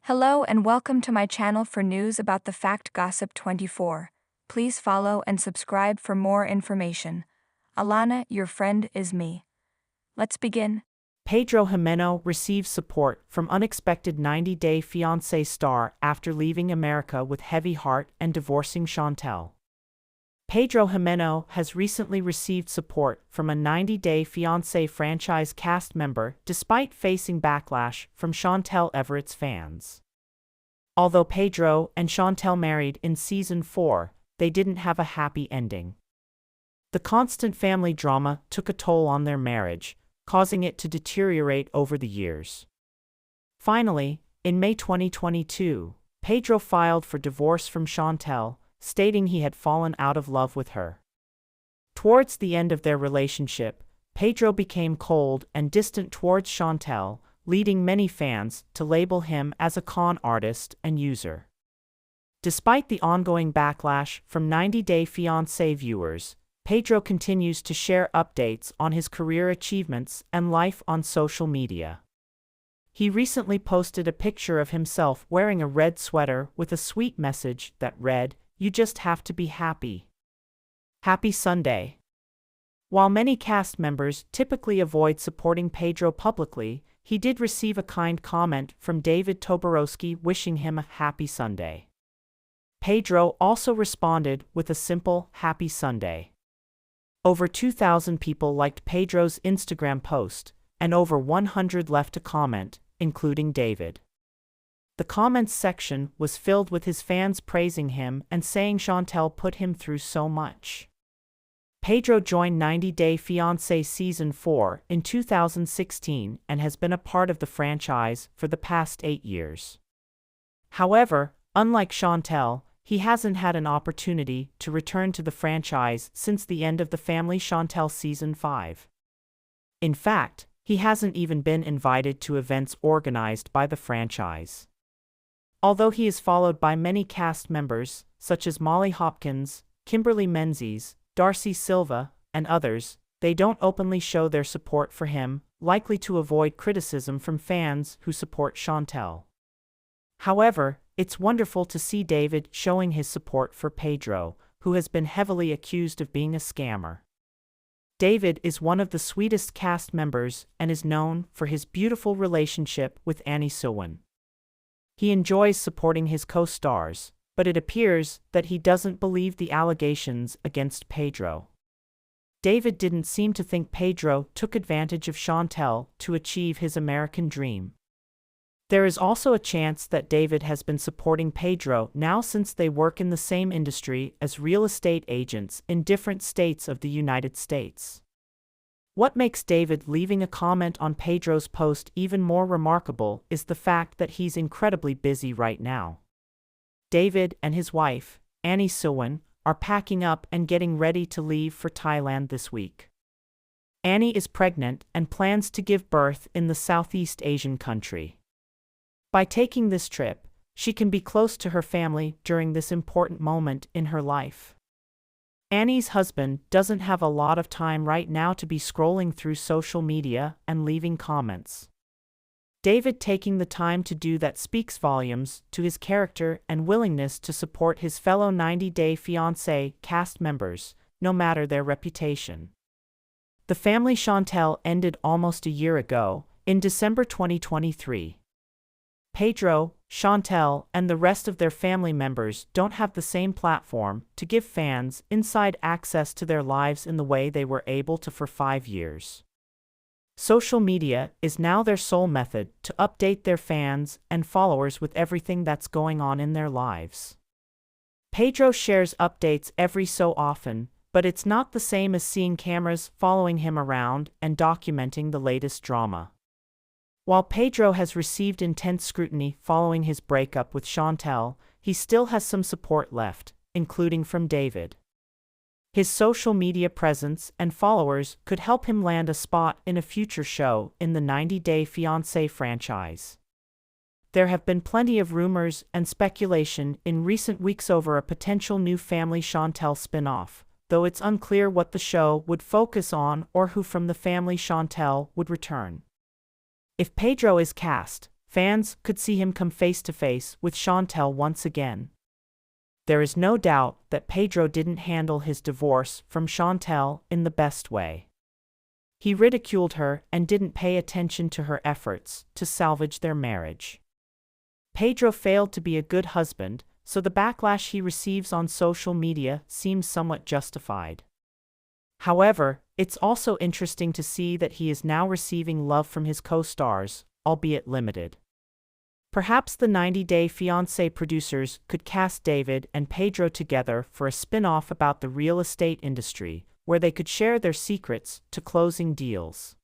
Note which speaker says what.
Speaker 1: Hello and welcome to my channel for news about the Fact Gossip 24. Please follow and subscribe for more information. Alana, your friend, is me. Let's begin.
Speaker 2: Pedro Jimeno receives support from unexpected 90-day Fiancé star after leaving America with heavy heart and divorcing Chantel. Pedro Jimeno has recently received support from a 90-day Fiancé franchise cast member despite facing backlash from Chantel Everett's fans. Although Pedro and Chantel married in Season 4, they didn't have a happy ending. The constant family drama took a toll on their marriage, causing it to deteriorate over the years. Finally, in May 2022, Pedro filed for divorce from Chantel, stating he had fallen out of love with her. Towards the end of their relationship, Pedro became cold and distant towards Chantel, leading many fans to label him as a con artist and user. Despite the ongoing backlash from 90-Day Fiancé viewers, Pedro continues to share updates on his career achievements and life on social media. He recently posted a picture of himself wearing a red sweater with a sweet message that read, "You just have to be happy. Happy Sunday." While many cast members typically avoid supporting Pedro publicly, he did receive a kind comment from David Toborowski wishing him a happy Sunday. Pedro also responded with a simple "Happy Sunday." Over 2,000 people liked Pedro's Instagram post, and over 100 left a comment, including David. The comments section was filled with his fans praising him and saying Chantel put him through so much. Pedro joined 90-Day Fiancé Season 4 in 2016 and has been a part of the franchise for the past 8 years. However, unlike Chantel, he hasn't had an opportunity to return to the franchise since the end of the Family Chantel Season 5. In fact, he hasn't even been invited to events organized by the franchise. Although he is followed by many cast members, such as Molly Hopkins, Kimberly Menzies, Darcy Silva, and others, they don't openly show their support for him, likely to avoid criticism from fans who support Chantel. However, it's wonderful to see David showing his support for Pedro, who has been heavily accused of being a scammer. David is one of the sweetest cast members and is known for his beautiful relationship with Annie Sewin. He enjoys supporting his co-stars, but it appears that he doesn't believe the allegations against Pedro. David didn't seem to think Pedro took advantage of Chantel to achieve his American dream. There is also a chance that David has been supporting Pedro now since they work in the same industry as real estate agents in different states of the United States. What makes David leaving a comment on Pedro's post even more remarkable is the fact that he's incredibly busy right now. David and his wife, Annie Sewin, are packing up and getting ready to leave for Thailand this week. Annie is pregnant and plans to give birth in the Southeast Asian country. By taking this trip, she can be close to her family during this important moment in her life. Annie's husband doesn't have a lot of time right now to be scrolling through social media and leaving comments. David taking the time to do that speaks volumes to his character and willingness to support his fellow 90-Day Fiancé cast members, no matter their reputation. The Family Chantel ended almost a year ago, in December 2023. Pedro, Chantel, and the rest of their family members don't have the same platform to give fans inside access to their lives in the way they were able to for 5 years. Social media is now their sole method to update their fans and followers with everything that's going on in their lives. Pedro shares updates every so often, but it's not the same as seeing cameras following him around and documenting the latest drama. While Pedro has received intense scrutiny following his breakup with Chantel, he still has some support left, including from David. His social media presence and followers could help him land a spot in a future show in the 90-Day Fiancé franchise. There have been plenty of rumors and speculation in recent weeks over a potential new Family Chantel spin-off, though it's unclear what the show would focus on or who from the Family Chantel would return. If Pedro is cast, fans could see him come face to face with Chantel once again. There is no doubt that Pedro didn't handle his divorce from Chantel in the best way. He ridiculed her and didn't pay attention to her efforts to salvage their marriage. Pedro failed to be a good husband, so the backlash he receives on social media seems somewhat justified. However, it's also interesting to see that he is now receiving love from his co-stars, albeit limited. Perhaps the 90-Day Fiancé producers could cast David and Pedro together for a spin-off about the real estate industry, where they could share their secrets to closing deals.